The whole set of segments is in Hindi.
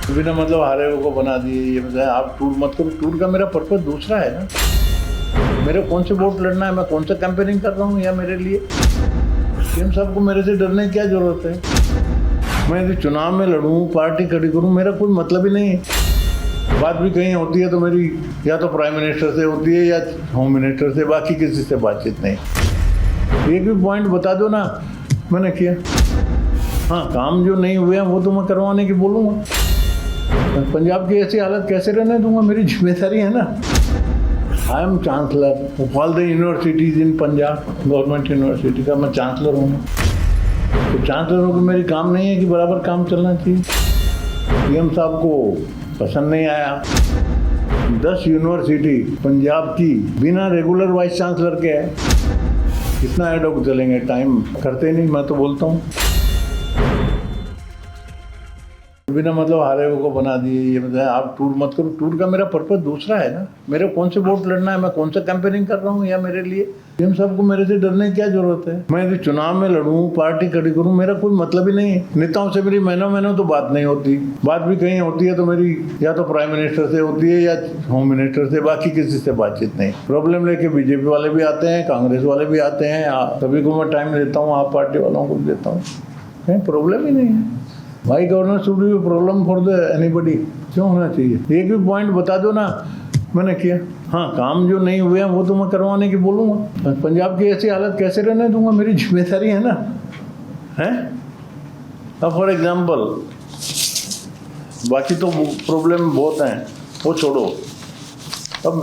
बिना मतलब हारे हुए को बना दिए, ये मतलब आप टूर मत करो। टूर का मेरा पर्पस दूसरा है ना। मेरे कौन से वोट लड़ना है, मैं कौन सा कैंपेनिंग कर रहा हूँ, या मेरे लिए सीएम साहब को मेरे से डरने की क्या जरूरत है। मैं यदि चुनाव में लड़ूँ, पार्टी खड़ी करूँ, मेरा कोई मतलब ही नहीं है। बात भी कहीं होती है तो मेरी या तो प्राइम मिनिस्टर से होती है या होम मिनिस्टर से, बाकी किसी से बातचीत नहीं। एक भी पॉइंट बता दो ना मैंने किया। हाँ, काम जो नहीं हुए हैं वो तो मैं करवाने की बोलूँगा। पंजाब की ऐसी हालत कैसे रहने दूंगा, मेरी जिम्मेदारी है ना। I am chancellor of all the universities in Punjab, government university का मैं चांसलर हूँ। तो चांसलर होकर मेरी काम नहीं है कि बराबर काम चलना चाहिए। सीएम साहब को पसंद नहीं आया 10 यूनिवर्सिटी पंजाब की बिना रेगुलर वाइस चांसलर के है। कितना एडोक चलेंगे, टाइम करते नहीं। मैं तो बोलता हूँ बिना मतलब हारे हुए को बना दिए, ये मतलब आप टूर मत करो। टूर का मेरा पर्पस दूसरा है ना। मेरे कौन से वोट लड़ना है, मैं कौन सा कैंपेनिंग कर रहा हूँ, या मेरे लिए सीएम साहब को मेरे से डरने की क्या जरूरत है। मैं यदि चुनाव में लड़ूँ, पार्टी खड़ी करूँ, मेरा कोई मतलब ही नहीं है। नेताओं से मेरी महीनों तो बात नहीं होती। बात भी कहीं होती है तो मेरी या तो प्राइम मिनिस्टर से होती है या होम मिनिस्टर से, बाकी किसी से बातचीत नहीं। प्रॉब्लम लेके बीजेपी वाले भी आते हैं, कांग्रेस वाले भी आते हैं, सभी को मैं टाइम देता हूँ, आप पार्टी वालों को भी देता हूँ। कहीं प्रॉब्लम ही नहीं है। भाई governor should be problem for the anybody, क्यों होना चाहिए। एक भी पॉइंट बता दो ना मैंने किया। हाँ, काम जो नहीं हुए हैं वो तो मैं करवाने की बोलूँगा। पंजाब की ऐसी हालत कैसे रहने दूंगा, मेरी जिम्मेदारी है ना। हैं अब फॉर एग्जाम्पल, बाकी तो प्रॉब्लम बहुत हैं, वो छोड़ो। अब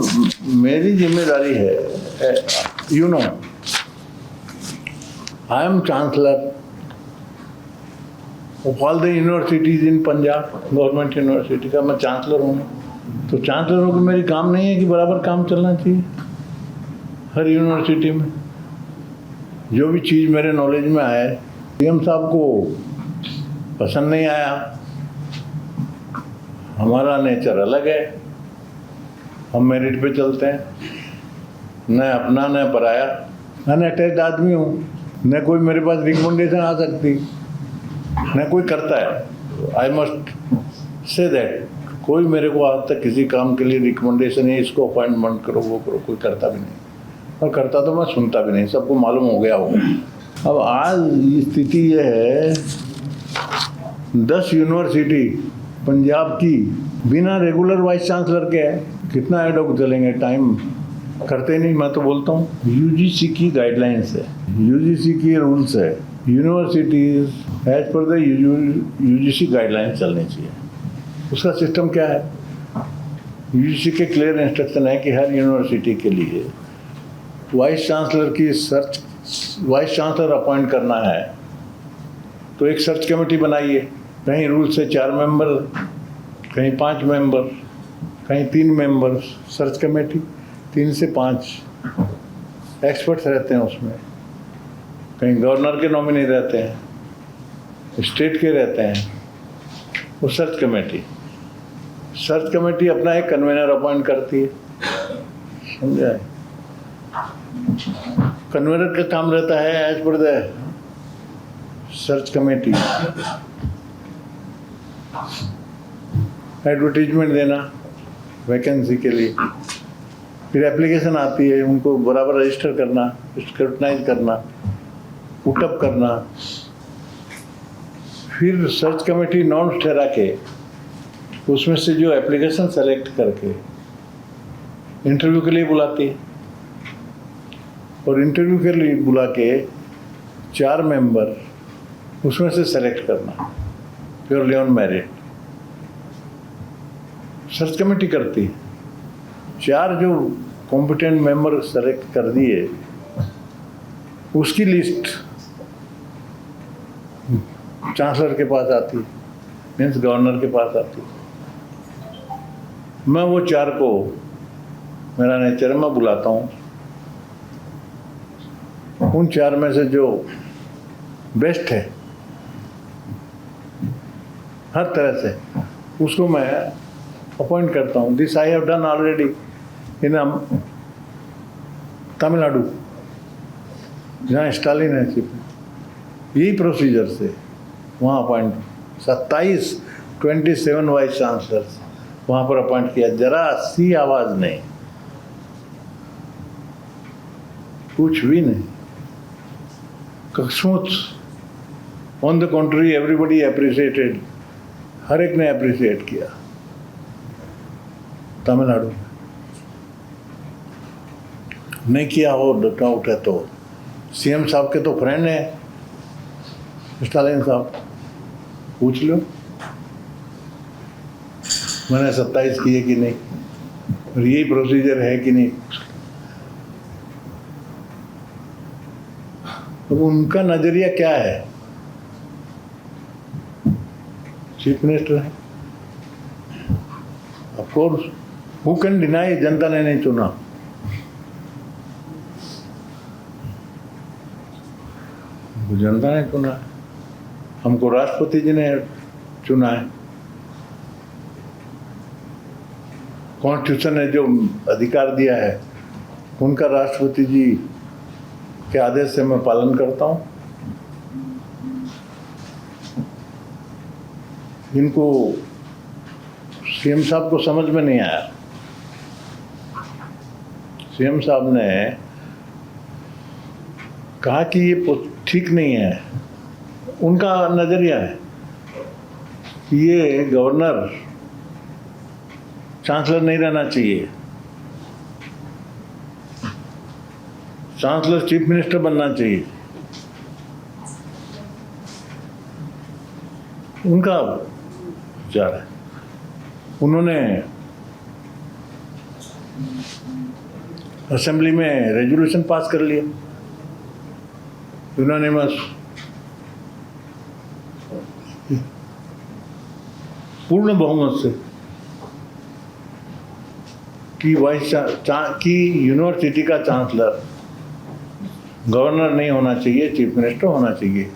मेरी जिम्मेदारी है, you know, I am chancellor of all the universities in Punjab, government university का मैं चांसलर हूँ। तो चांसलर होकर मेरी काम नहीं है कि बराबर काम चलना चाहिए हर यूनिवर्सिटी में। जो भी चीज़ मेरे नॉलेज में आए, सीएम साहब को पसंद नहीं आया। हमारा नेचर अलग है, हम मेरिट पे चलते हैं, न अपना न पराया। अनअटैच्ड आदमी हूँ, न कोई मेरे पास रिकमेंडेशन आ सकती, न कोई करता है। आई मस्ट से दैट कोई मेरे को आज तक किसी काम के लिए रिकमेंडेशन है, इसको अपॉइंटमेंट करो, वो करो, कोई करता भी नहीं। और करता तो मैं सुनता भी नहीं, सबको मालूम हो गया होगा। अब आज स्थिति ये है, 10 यूनिवर्सिटी पंजाब की बिना रेगुलर वाइस चांसलर के है। कितना एडोक चलेंगे, टाइम करते नहीं। मैं तो बोलता हूँ यूजीसी की गाइडलाइंस है, यूजीसी की रूल्स है, universities as per the UGC guidelines चलनी चाहिए। उसका सिस्टम क्या है, यूजीसी के क्लियर इंस्ट्रक्शन है कि हर यूनिवर्सिटी के लिए वाइस चांसलर की वाइस चांसलर अपॉइंट करना है तो एक सर्च कमेटी बनाइए। कहीं रूल से 4 मेंबर, कहीं 5 मेंबर, कहीं 3 मेंबर सर्च कमेटी। 3 से 5 एक्सपर्ट्स रहते हैं उसमें। कहीं गवर्नर के नॉमिनी रहते हैं, स्टेट के रहते हैं। वो सर्च कमेटी अपना एक कन्वेनर अपॉइंट करती है, समझा है। कन्वेनर का काम रहता है as per the search committee advertisement देना वैकेंसी के लिए, फिर एप्लीकेशन आती है, उनको बराबर रजिस्टर करना, स्क्रूटनाइज करना, पुटअप करना, फिर सर्च कमेटी नॉर्म्स ठहरा के उसमें से जो एप्लीकेशन सेलेक्ट करके इंटरव्यू के लिए बुलाती है। और इंटरव्यू के लिए बुला के 4 मेंबर उसमें से सेलेक्ट करना, purely on merit. Search committee करती है। 4 जो कॉम्पिटेंट मेंबर सेलेक्ट कर दिए, उसकी लिस्ट चांसलर के पास आती, मीन्स गवर्नर के पास आती। मैं वो 4 को, मेरा नेचर है, मैं बुलाता हूँ। उन 4 में से जो बेस्ट है हर तरह से, उसको मैं अपॉइंट करता हूँ। This I have done already in Tamil Nadu, जहाँ स्टालिन है चीफ। यही प्रोसीजर से वहाँ अपॉइंट 27 27 वाइस चांसलर्स वहाँ पर अपॉइंट किया, जरा सी आवाज़ नहीं, कुछ भी नहीं, कस्मत। ऑन द कॉन्ट्री एवरीबडी अप्रिशिएटेड, हर एक ने अप्रिशिएट किया। तमिलनाडु नहीं किया हो डाउट है तो सीएम साहब के तो फ्रेंड हैं स्टालिन साहब, पूछ लो मैंने 27 किए कि नहीं, और यही प्रोसीजर है कि नहीं। तो उनका नजरिया क्या है, चीफ मिनिस्टर है, of course who can deny, जनता ने नहीं चुना। जनता ने चुना है, हमको राष्ट्रपति जी ने चुना है। कॉन्स्टिट्यूशन ने जो अधिकार दिया है उनका राष्ट्रपति जी के आदेश से मैं पालन करता हूँ। इनको सीएम साहब को समझ में नहीं आया। सीएम साहब ने कहा कि ये ठीक नहीं है, उनका नजरिया है कि ये गवर्नर चांसलर नहीं रहना चाहिए, चांसलर चीफ मिनिस्टर बनना चाहिए। उनका विचार है। उन्होंने असेंबली में रेजोल्यूशन पास कर लिया यूनानिमस, पूर्ण बहुमत से, कि कि यूनिवर्सिटी का चांसलर गवर्नर नहीं होना चाहिए, चीफ मिनिस्टर होना चाहिए।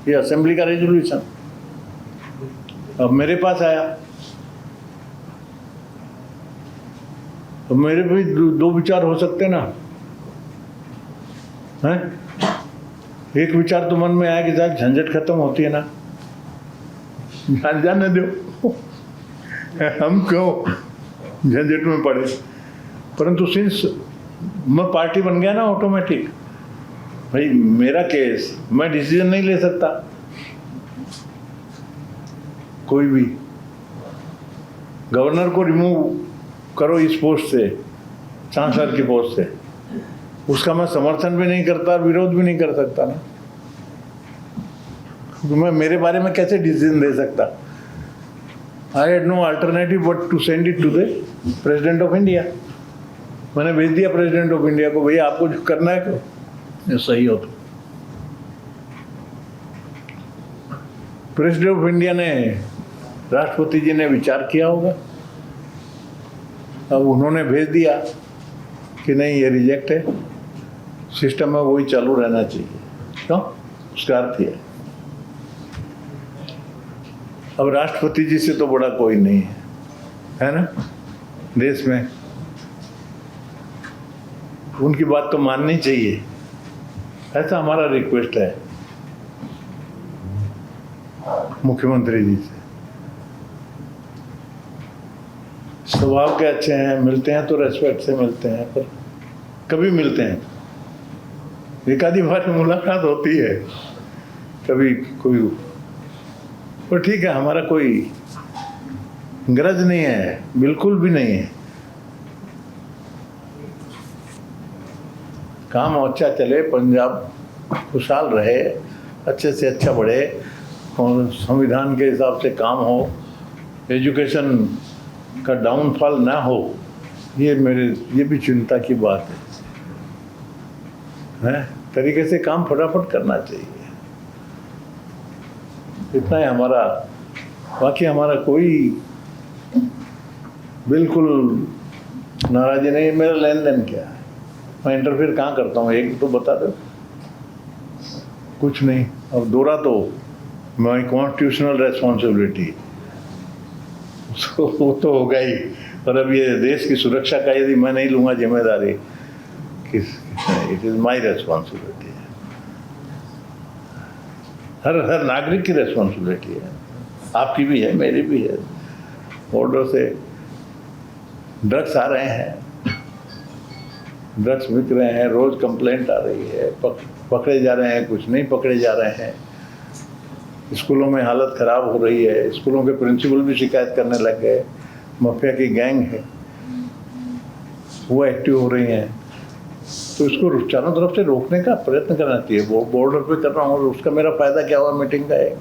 ये असेंबली का रेजोल्यूशन अब मेरे पास आया, तो मेरे भी दो विचार हो सकते ना हैं। एक विचार तो मन में आया कि साहब झंझट खत्म होती है ना, जाने दो, हम क्यों झंझट में पड़े। परंतु सिंस मैं पार्टी बन गया ना ऑटोमेटिक, भाई मेरा केस, मैं डिसीजन नहीं ले सकता कोई भी। गवर्नर को रिमूव करो इस पोस्ट से, चांसलर की पोस्ट से, उसका मैं समर्थन भी नहीं करता और विरोध भी नहीं कर सकता ना। तो मैं मेरे बारे में कैसे डिसीजन दे सकता। I had no alternative but to send it to the president of India. मैंने भेज दिया प्रेसिडेंट ऑफ इंडिया को, भैया आपको जो करना है करो, सही हो तो। प्रेसिडेंट ऑफ इंडिया ने, राष्ट्रपति जी ने विचार किया होगा, अब उन्होंने भेज दिया कि नहीं ये रिजेक्ट है, सिस्टम में वही चालू रहना चाहिए। क्यों? उसका अर्थ है अब राष्ट्रपति जी से तो बड़ा कोई नहीं है ना देश में, उनकी बात तो माननी चाहिए, ऐसा हमारा रिक्वेस्ट है मुख्यमंत्री जी से। स्वभाव के अच्छे हैं, मिलते हैं तो रेस्पेक्ट से मिलते हैं, पर कभी मिलते हैं एक आधी बार मुलाकात होती है कभी कोई, पर ठीक है, हमारा कोई गरज नहीं है, बिल्कुल भी नहीं है। काम अच्छा चले, पंजाब खुशहाल रहे, अच्छे से अच्छा बढ़े और संविधान के हिसाब से काम हो, एजुकेशन का डाउनफॉल ना हो, ये भी चिंता की बात है। तरीके से काम फटाफट करना चाहिए, इतना ही हमारा। बाकी हमारा कोई बिल्कुल नाराजी नहीं। मेरा लेन देन क्या है, मैं इंटरफेयर कहाँ करता हूँ, एक तो बता दो, कुछ नहीं। और दूसरा तो माई कॉन्स्टिट्यूशनल रेस्पॉन्सिबिलिटी, वो तो होगा ही। और अब ये देश की सुरक्षा का यदि मैं नहीं लूँगा जिम्मेदारी, इट इज़ माई रेस्पॉन्सिबिलिटी, हर नागरिक की रेस्पॉन्सिबिलिटी है। आपकी भी है, मेरी भी है। बॉर्डर से ड्रग्स आ रहे हैं, ड्रग्स बिक रहे हैं, रोज़ कंप्लेंट आ रही है, पकड़े जा रहे हैं, कुछ नहीं पकड़े जा रहे हैं। स्कूलों में हालत ख़राब हो रही है, स्कूलों के प्रिंसिपल भी शिकायत करने लग गए। माफिया की गैंग है, वो एक्टिव हो रही हैं। तो इसको चारों तरफ से रोकने का प्रयत्न करना चाहिए। वो बॉर्डर पे कर रहा हूँ, और उसका मेरा फ़ायदा क्या हुआ मीटिंग का? एक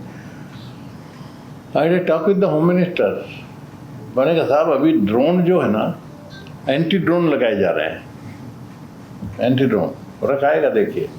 I talk with the home minister. मैंने कहा साहब अभी ड्रोन जो है ना, एंटी ड्रोन लगाए जा रहे हैं, एंटी ड्रोन रखाएगा, देखिए